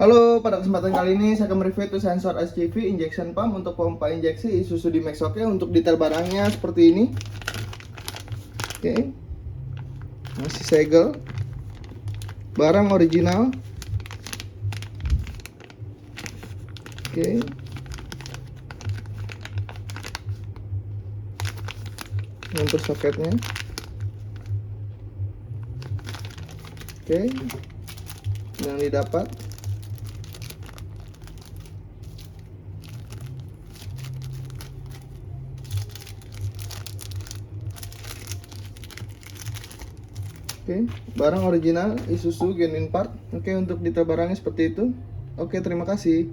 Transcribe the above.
Halo, pada kesempatan kali ini saya akan mereview itu sensor SCV injection pump untuk pompa injeksi Isuzu D-Max. Oke, untuk detail barangnya seperti ini. Oke, masih segel, barang original. Oke, untuk soketnya. Oke, yang didapat. Oke, barang original Isuzu genuine part. Oke, untuk detail barangnya seperti itu. Oke, terima kasih.